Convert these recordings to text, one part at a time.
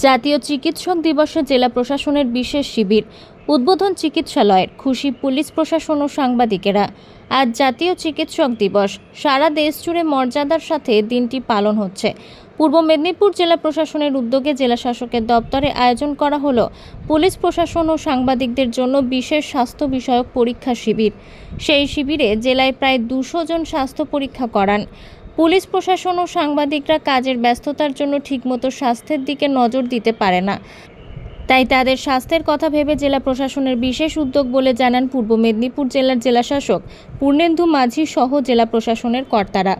জাতীয় চিকিৎসক দিবসে জেলা প্রশাসনের বিশেষ শিবির উদ্বোধন চিকিৎসালয়ের খুশি পুলিশ প্রশাসন ও সাংবাদিকেরা। আজ জাতীয় চিকিৎসক দিবস, সারা দেশ জুড়ে মর্যাদার সাথে দিনটি পালন হচ্ছে। পূর্ব মেদিনীপুর জেলা প্রশাসনের উদ্যোগে জেলা শাসকের দপ্তরে আয়োজন করা হলো পুলিশ প্রশাসন ও সাংবাদিকদের জন্য বিশেষ স্বাস্থ্য বিষয়ক পরীক্ষা শিবির। সেই শিবিরে জেলায় প্রায় 200 জন স্বাস্থ্য পরীক্ষা করান। পুলিশ প্রশাসন ও সাংবাদিকরা কাজের ব্যস্ততার জন্য ঠিকমতো স্বাস্থ্যের দিকে নজর দিতে পারে না, তাই তাদের স্বাস্থ্যের কথা ভেবে জেলা প্রশাসনের বিশেষ উদ্যোগ বলে জানান পূর্ব মেদিনীপুর জেলার জেলাশাসক পূর্ণেন্দু মাঝি সহ জেলা প্রশাসনের কর্তারা।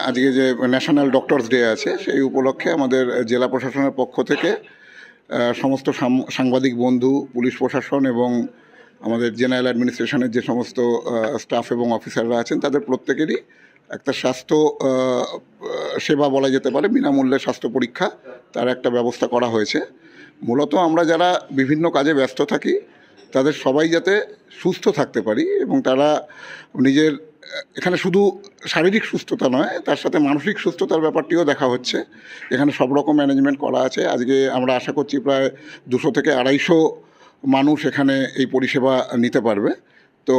আজকে যে ন্যাশনাল ডক্টরস ডে আছে সেই উপলক্ষে আমাদের জেলা প্রশাসনের পক্ষ থেকে সমস্ত সাংবাদিক বন্ধু, পুলিশ প্রশাসন এবং আমাদের জেনারেল অ্যাডমিনিস্ট্রেশনের যে সমস্ত স্টাফ এবং অফিসাররা আছেন তাদের প্রত্যেকেরই একটা স্বাস্থ্য সেবা বলা যেতে পারে, বিনামূল্যে স্বাস্থ্য পরীক্ষা তার একটা ব্যবস্থা করা হয়েছে। মূলত আমরা যারা বিভিন্ন কাজে ব্যস্ত থাকি তাদের সবাই যাতে সুস্থ থাকতে পারি এবং তারা নিজের এখানে শুধু শারীরিক সুস্থতা নয়, তার সাথে মানসিক সুস্থতার ব্যাপারটিও দেখা হচ্ছে। এখানে সব রকম ম্যানেজমেন্ট করা আছে। আজকে আমরা আশা করছি প্রায় 200 থেকে 250 মানুষ এখানে এই পরিষেবা নিতে পারবে। তো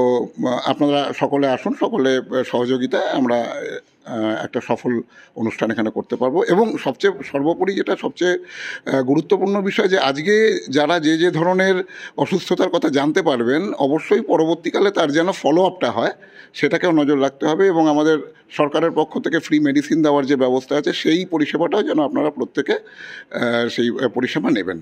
আপনারা সকলে আসুন, সকলে সহযোগিতায় আমরা একটা সফল অনুষ্ঠান এখানে করতে পারবো। এবং সর্বোপরি যেটা সবচেয়ে গুরুত্বপূর্ণ বিষয়, যে আজকে যারা যে ধরনের অসুস্থতার কথা জানতে পারবেন, অবশ্যই পরবর্তীকালে তার যেন ফলো আপটা হয় সেটাকেও নজর রাখতে হবে। এবং আমাদের সরকারের পক্ষ থেকে ফ্রি মেডিসিন দেওয়ার যে ব্যবস্থা আছে সেই পরিষেবাটাও যেন আপনারা প্রত্যেকে সেই পরিষেবা নেবেন।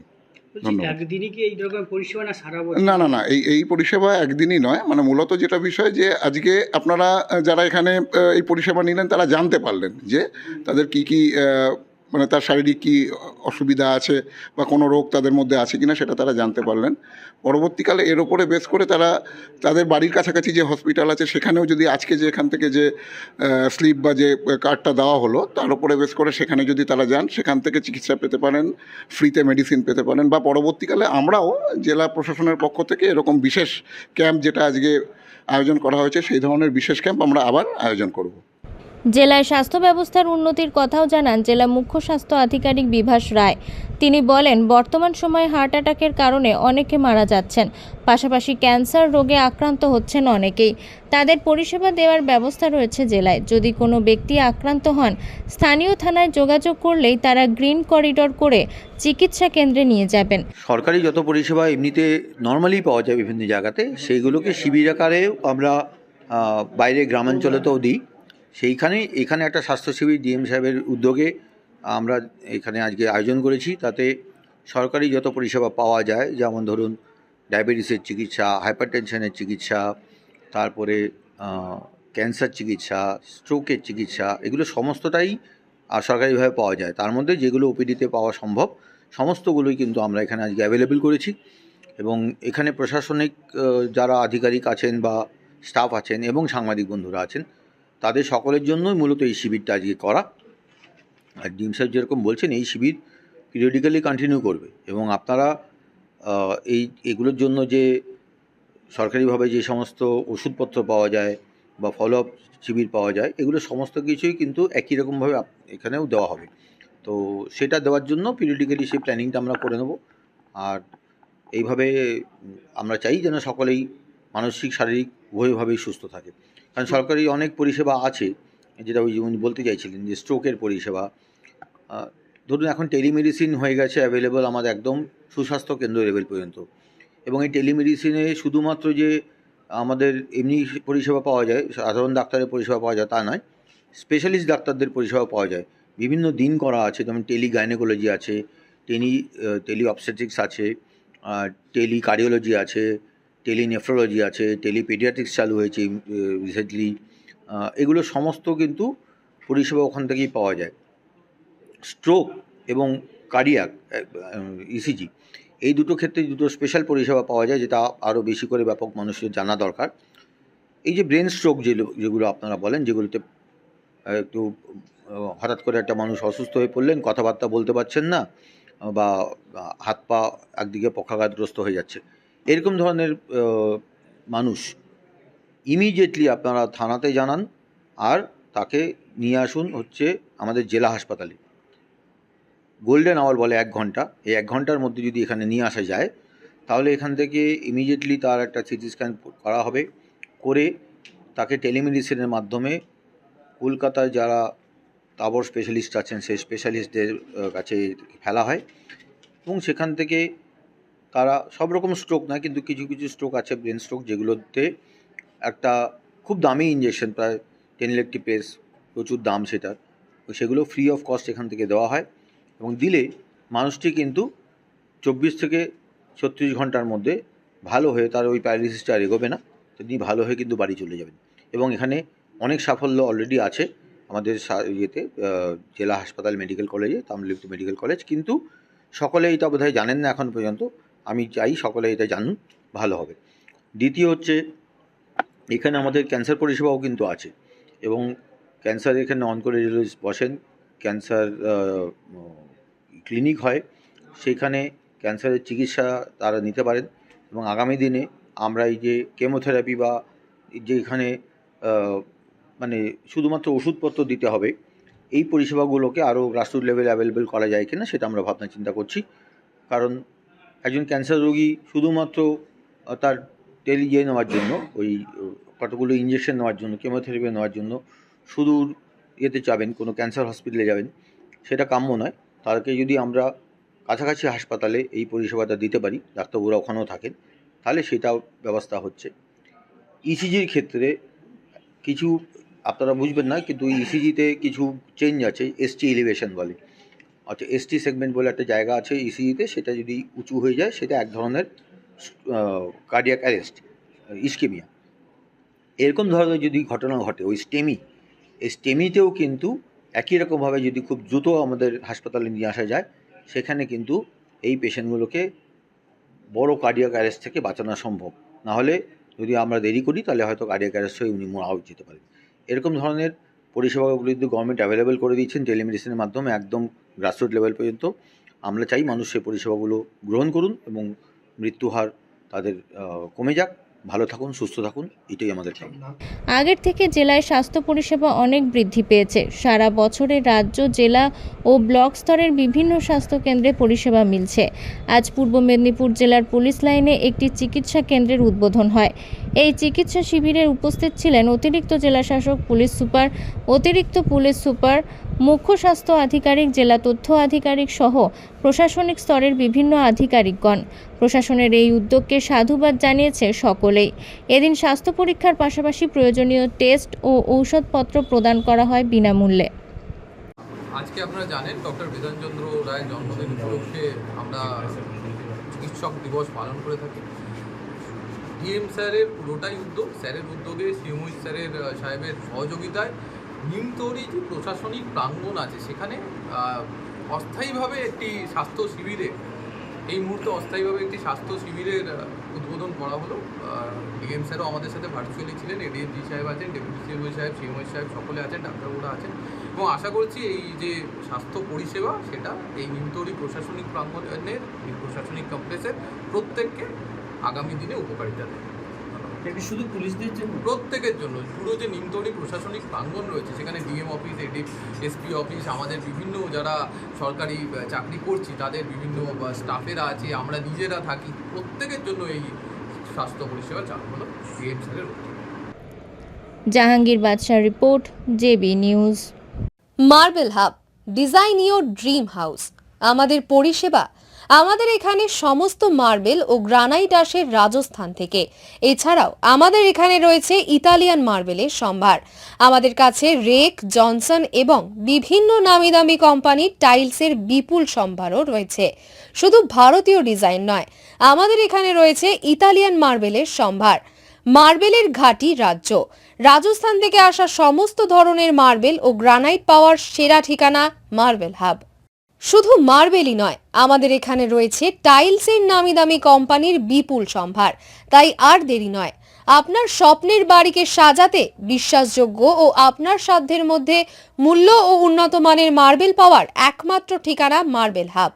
না, এই পরিষেবা একদিনই নয়। মানে মূলত যেটা বিষয়, যে আজকে আপনারা যারা এখানে এই পরিষেবা নিলেন তারা জানতে পারলেন যে তাদের কি মানে তার শারীরিক কি অসুবিধা আছে বা কোনো রোগ তাদের মধ্যে আছে কিনা সেটা তারা জানতে পারলেন। পরবর্তীকালে এর ওপরে বেস করে তারা তাদের বাড়ির কাছাকাছি যে হসপিটাল আছে সেখানেও যদি আজকে যে এখান থেকে যে স্লিপ বা যে কার্ডটা দেওয়া হলো তার উপরে বেস করে সেখানে যদি তারা যান, সেখান থেকে চিকিৎসা পেতে পারেন, ফ্রিতে মেডিসিন পেতে পারেন। বা পরবর্তীকালে আমরাও জেলা প্রশাসনের পক্ষ থেকে এরকম বিশেষ ক্যাম্প, যেটা আজকে আয়োজন করা হয়েছে, সেই ধরনের বিশেষ ক্যাম্প আমরা আবার আয়োজন করব। জেলায় স্বাস্থ্য ব্যবস্থার উন্নতির কথাও জানান জেলা মুখ্য স্বাস্থ্য আধিকারিক বিভাস রায়। তিনি বলেন, বর্তমান সময়ে হার্ট অ্যাটাকের কারণে অনেকে মারা যাচ্ছেন, পাশাপাশি ক্যান্সার রোগে আক্রান্ত হচ্ছেন অনেকেই। তাদের পরিষেবা দেওয়ার ব্যবস্থা রয়েছে জেলায়। যদি কোনো ব্যক্তি আক্রান্ত হন, স্থানীয় থানায় যোগাযোগ করলেই তারা গ্রিন করিডোর করে চিকিৎসা কেন্দ্রে নিয়ে যাবেন। সরকারি যত পরিষেবা এমনিতে নর্মালি পাওয়া যায় বিভিন্ন জায়গাতে, সেইগুলোকে শিবির আকারে আমরা বাইরে গ্রামাঞ্চলেতেও দিই। এখানে একটা স্বাস্থ্য শিবির ডিএম সাহেবের উদ্যোগে আমরা এখানে আজকে আয়োজন করেছি। তাতে সরকারি যত পরিষেবা পাওয়া যায়, যেমন ধরুন ডায়াবেটিসের চিকিৎসা, হাইপারটেনশনের চিকিৎসা, তারপরে ক্যান্সার চিকিৎসা, স্ট্রোকের চিকিৎসা, এগুলো সমস্তটাই সরকারিভাবে পাওয়া যায়। তার মধ্যে যেগুলো ওপিডিতে পাওয়া সম্ভব সমস্তগুলোই কিন্তু আমরা এখানে আজকে অ্যাভেলেবেল করেছি। এবং এখানে প্রশাসনিক যারা আধিকারিক আছেন বা স্টাফ আছেন এবং সাংবাদিক বন্ধুরা আছেন, তাদের সকলের জন্যই মূলত এই শিবিরটা আজকে করা। আর ডিএম সাহেব যেরকম বলছেন, এই শিবির পিরিয়ডিক্যালি কন্টিনিউ করবে। এবং আপনারা এগুলোর জন্য যে সরকারিভাবে যে সমস্ত ওষুধপত্র পাওয়া যায় বা ফলো আপ শিবির পাওয়া যায়, এগুলো সমস্ত কিছুই কিন্তু একই রকমভাবে এখানেও দেওয়া হবে। তো সেটা দেওয়ার জন্য পিরিয়ডিক্যালি সেই প্ল্যানিংটা আমরা করে নেব। আর এইভাবে আমরা চাই যেন সকলেই মানসিক শারীরিক উভয়ভাবেই সুস্থ থাকে। কারণ সরকারি অনেক পরিষেবা আছে, যেটা উনি বলতে চাইছিলেন যে স্ট্রোকের পরিষেবা, ধরুন এখন টেলিমেডিসিন হয়ে গেছে অ্যাভেলেবল আমাদের একদম সুস্বাস্থ্য কেন্দ্র লেভেল পর্যন্ত। এবং এই টেলিমেডিসিনে শুধুমাত্র যে আমাদের এমনি পরিষেবা পাওয়া যায়, সাধারণ ডাক্তারের পরিষেবা পাওয়া যায় তা নয়, স্পেশালিস্ট ডাক্তারদের পরিষেবা পাওয়া যায়। বিভিন্ন দিন করা আছে, যেমন টেলি গাইনোকোলজি আছে, টেলি অবস্টেট্রিক্স আছে, টেলি কার্ডিওলজি আছে, টেলি নেফ্রোলজি আছে, টেলি পেডিয়াট্রিক্স চালু হয়েছে রিসেন্টলি। এগুলো সমস্ত কিন্তু পরিষেবা ওখান থেকেই পাওয়া যায়। স্ট্রোক এবং কার্ডিয়াক ইসিজি, এই দুটো ক্ষেত্রে দুটো স্পেশাল পরিষেবা পাওয়া যায়, যেটা আরও বেশি করে ব্যাপক মানুষের জানা দরকার। এই যে ব্রেন স্ট্রোক যেগুলো আপনারা বলেন, যেগুলোতে একটু হঠাৎ করে একটা মানুষ অসুস্থ হয়ে পড়লেন, কথাবার্তা বলতে পারছেন না বা হাত পা একদিকে পক্ষাঘাতগ্রস্ত হয়ে যাচ্ছে, এরকম ধরনের মানুষ ইমিডিয়েটলি আপনারা থানাতে জানান আর তাকে নিয়ে আসুন হচ্ছে আমাদের জেলা হাসপাতালে। গোল্ডেন আওয়ার বলে 1 ঘন্টা, এই 1 ঘন্টার মধ্যে যদি এখানে নিয়ে আসা যায় তাহলে এখান থেকে ইমিডিয়েটলি তার একটা সিটি স্ক্যান করা হবে, করে তাকে টেলিমেডিসিনের মাধ্যমে কলকাতায় যারা তাবড় স্পেশালিস্ট আছেন সেই স্পেশালিস্টদের কাছে ফেলা হয় এবং সেখান থেকে তারা সব রকম স্ট্রোক না, কিন্তু কিছু কিছু স্ট্রোক আছে, ব্রেন স্ট্রোক, যেগুলোতে একটা খুব দামি ইঞ্জেকশন, প্রায় 10 লাখ পেস, প্রচুর দাম সেটার, সেগুলো ফ্রি অফ কস্ট এখান থেকে দেওয়া হয় এবং দিলে মানুষটি কিন্তু 24 থেকে 36 ঘন্টার মধ্যে ভালো হয়ে তার ওই প্যারালিসিসটা আর এগোবে না, তিনি ভালো হয়ে কিন্তু বাড়ি চলে যাবেন। এবং এখানে অনেক সাফল্য অলরেডি আছে আমাদের ইয়েতে, জেলা হাসপাতাল মেডিকেল কলেজে, তাম্রলিপ্ত মেডিকেল কলেজ, কিন্তু সকলে এটা বোধহয় জানেন না এখন পর্যন্ত। আমি চাই সকলে এটা জানুন, ভালো হবে। দ্বিতীয় হচ্ছে এখানে আমাদের ক্যান্সার পরিষেবাও কিন্তু আছে এবং ক্যান্সার এখানে অনকোলজিস্ট বসেন, ক্যান্সার ক্লিনিক হয়, সেইখানে ক্যান্সারের চিকিৎসা তারা নিতে পারেন এবং আগামী দিনে আমরা এই যে কেমোথেরাপি বা যে এখানে মানে শুধুমাত্র ওষুধপত্র দিতে হবে, এই পরিষেবাগুলোকে আরও গ্রাসরুট লেভেলে অ্যাভেলেবেল করা যায় কিনা সেটা আমরা ভাবনা চিন্তা করছি। কারণ একজন ক্যান্সার রোগী শুধুমাত্র তার নেওয়ার জন্য, ওই কতগুলো ইঞ্জেকশন নেওয়ার জন্য, কেমোথেরাপি নেওয়ার জন্য সুদূর ইয়েতে যাবেন, কোনো ক্যান্সার হসপিটালে যাবেন, সেটা কাম্য নয়। তাদেরকে যদি আমরা কাছাকাছি হাসপাতালে এই পরিষেবাটা দিতে পারি, ডাক্তারবাবুরা ওখানেও থাকেন, তাহলে সেটাও ব্যবস্থা হচ্ছে। ইসিজির ক্ষেত্রে কিছু আপনারা বুঝবেন না, কিন্তু ইসিজিতে কিছু চেঞ্জ আছে, এসটি এলিভেশন বলে, আচ্ছা এসটি সেগমেন্ট বলে একটা জায়গা আছে ইসিজিতে, সেটা যদি উঁচু হয়ে যায় সেটা এক ধরনের কার্ডিয়াক অ্যারেস্ট, ইস্কেমিয়া, এরকম ধরনের যদি ঘটনা ঘটে ওই এই স্টেমিতেও কিন্তু একই রকমভাবে যদি খুব দ্রুত আমাদের হাসপাতালে নিয়ে আসা যায়, সেখানে কিন্তু এই পেশেন্টগুলোকে বড় কার্ডিয়াক অ্যারেস্ট থেকে বাঁচানো সম্ভব। নাহলে যদি আমরা দেরি করি তাহলে হয়তো কার্ডিয়াক অ্যারেস্ট হয়ে উনি মারাও যেতে পারেন। এরকম ধরনের পরিষেবাগুলো কিন্তু গভর্নমেন্ট অ্যাভেলেবেল করে দিচ্ছেন টেলিমেডিসিনের মাধ্যমে একদম গ্রাসরুট লেভেল পর্যন্ত। আমরা চাই মানুষ সেই পরিষেবাগুলো গ্রহণ করুন এবং মৃত্যু হার তাদের কমে যাক, ভালো থাকুন, সুস্থ থাকুন, এটাই আমাদের চাই। আগের থেকে জেলায় স্বাস্থ্য পরিষেবা অনেক বৃদ্ধি পেয়েছে। সারা বছরে রাজ্য, জেলা ও ব্লক স্তরের বিভিন্ন স্বাস্থ্য কেন্দ্রে পরিষেবা মিলছে। আজ পূর্ব মেদিনীপুর জেলার পুলিশ লাইনে একটি চিকিৎসা কেন্দ্রের উদ্বোধন হয়। এই চিকিৎসা শিবিরে উপস্থিত ছিলেন অতিরিক্ত জেলাশাসক, পুলিশ সুপার, অতিরিক্ত পুলিশ সুপার, মুখ্য স্বাস্থ্য আধিকারিক, জেলা তথ্য আধিকারিক সহ প্রশাসনিক স্তরের বিভিন্ন আধিকারিকগণ। প্রশাসনের এই উদ্যোগকে সাধুবাদ জানিয়েছে সকলেই। এদিন স্বাস্থ্য পরীক্ষার পাশাপাশি প্রয়োজনীয় টেস্ট ও ঔষধপত্র প্রদান করা হয় বিনামূল্যে। আজকে আপনারা জানেন ডক্টর বিধানচন্দ্র রায়ের জন্মদিন উপলক্ষে আমরা চিকিৎসক দিবস পালন করে থাকি। ডিএম স্যারের পুরোটাই উদ্যোগ, স্যারের উদ্যোগে, সিএমওই স্যারের সাহেবের সহযোগিতায় নিমতৌরি যে প্রশাসনিক প্রাঙ্গণ আছে সেখানে অস্থায়ীভাবে একটি স্বাস্থ্য শিবিরে, এই মুহূর্তে অস্থায়ীভাবে একটি স্বাস্থ্য শিবিরের উদ্বোধন করা হলো। ডিএম স্যারও আমাদের সাথে ভার্চুয়ালি ছিলেন, এডিএমজি সাহেব আছেন, ডেপুটি সিএমওই সাহেব, সিএমওই সাহেব সকলে আছেন, ডাক্তারবাবুরা আছেন এবং আশা করছি এই যে স্বাস্থ্য পরিষেবা সেটা এই নিমতৌরি প্রশাসনিক প্রাঙ্গণের, এই প্রশাসনিক কমপ্লেক্সের প্রত্যেককে আগামী দিনে উপকারিতা দেয়। এটা শুধু পুলিশদের জন্য? প্রত্যেকের জন্য। পুরো যে নিমতৌরি প্রশাসনিক প্রাঙ্গণ রয়েছে সেখানে ডিএম অফিস, এসপি অফিস, আমাদের বিভিন্ন যারা সরকারি চাকরি করছি তাদের বিভিন্ন স্টাফেরা আছে, আমরা নিজেরা থাকি, প্রত্যেকের জন্য এই স্বাস্থ্য পরিষেবা চালু হলো ডিএম স্যারের। জাহাঙ্গীর বাদশাহ report, JB news. Marble hub, design your dream house. আমাদের পরিষেবা, আমাদের এখানে সমস্ত মার্বেল ও গ্রানাইট আসে রাজস্থান থেকে। এছাড়াও আমাদের এখানে রয়েছে ইতালিয়ান মার্বেলের সম্ভার। আমাদের কাছে রেক, জনসন এবং বিভিন্ন নামি দামি কোম্পানির টাইলসের বিপুল সম্ভারও রয়েছে। শুধু ভারতীয় ডিজাইন নয়, আমাদের এখানে রয়েছে ইতালিয়ান মার্বেলের সম্ভার। মার্বেলের ঘাঁটি রাজ্য, রাজস্থান থেকে আসা সমস্ত ধরনের মার্বেল ও গ্রানাইট পাওয়ার সেরা ঠিকানা মার্বেল হাব। শুধু মার্বেলই নয়, আমাদের এখানে রয়েছে টাইলসের নামি দামি কোম্পানির বিপুল সম্ভার। তাই আর দেরি নয়, আপনার স্বপ্নের বাড়িকে সাজাতে বিশ্বাসযোগ্য ও আপনার সাধ্যের মধ্যে মূল্য ও উন্নত মানের মার্বেল পাওয়ার একমাত্র ঠিকানা মার্বেল হাব।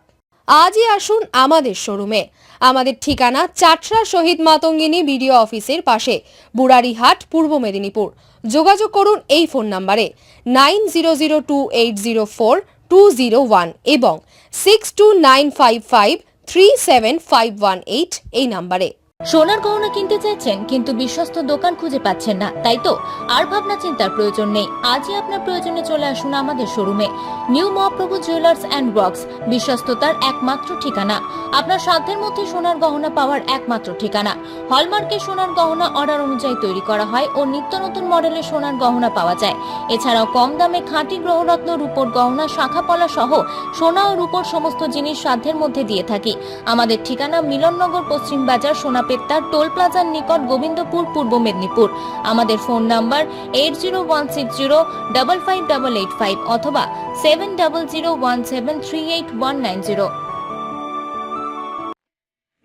আজই আসুন আমাদের শোরুমে। আমাদের ঠিকানা চাটরা শহীদ মাতঙ্গিনী বিডিও অফিসের পাশে, বুড়ারিহাট, পূর্ব মেদিনীপুর। যোগাযোগ করুন এই ফোন নাম্বারে 9002804229। 201 এবং 6295537518 এই নম্বরে। সোনার গহনা কিনতে চাইছেন কিন্তু বিশ্বস্ত দোকান খুঁজে পাচ্ছেন না, তাই তো আর ভাবনা চিন্তার প্রয়োজন নেই। আজই আপনার প্রয়োজনে চলে আসুন আমাদের শোরুমে। New Mahaprabhu jewellers and works, বিশ্বস্ততার একমাত্র ঠিকানা, আপনার সাধ্যের মধ্যে সোনার গহনা পাওয়ার একমাত্র ঠিকানা। হলমার্কের সোনার গহনা অর্ডার অনুযায়ী তৈরি করা হয় ও নিত্য নতুন মডেলের সোনার গহনা পাওয়া যায়। এছাড়াও কম দামে খাঁটি গ্রহরত্ন, রূপোর গহনা, শাখাপলা সহ সোনা ও রূপোর সমস্ত জিনিস সাধ্যের মধ্যে দিয়ে থাকি। আমাদের ঠিকানা মিলননগর, পশ্চিম বাজার, সোনাপেত্তার টোল প্লাজার নিকট, গোবিন্দপুর, পূর্ব মেদিনীপুর। আমাদের ফোন নাম্বার 8016055885 অথবা 7001738190।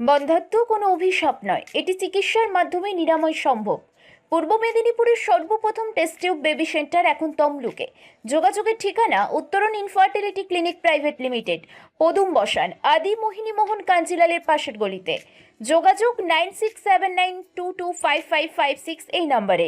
বন্ধ্যাত্ব কোনো অভিশাপ নয়, এটি চিকিৎসার মাধ্যমে নিরাময় সম্ভব। পূর্ব মেদিনীপুরের সর্বপ্রথম টেস্ট টিউব বেবি সেন্টার এখন তমলুকে। যোগাযোগের ঠিকানা উত্তরণ ইনফার্টিলিটি ক্লিনিক প্রাইভেট লিমিটেড, পদুম বসান, আদি মোহিনী মোহন কাঞ্জিলালের পাশের গলিতে। যোগাযোগ 9679225556 এই নম্বরে।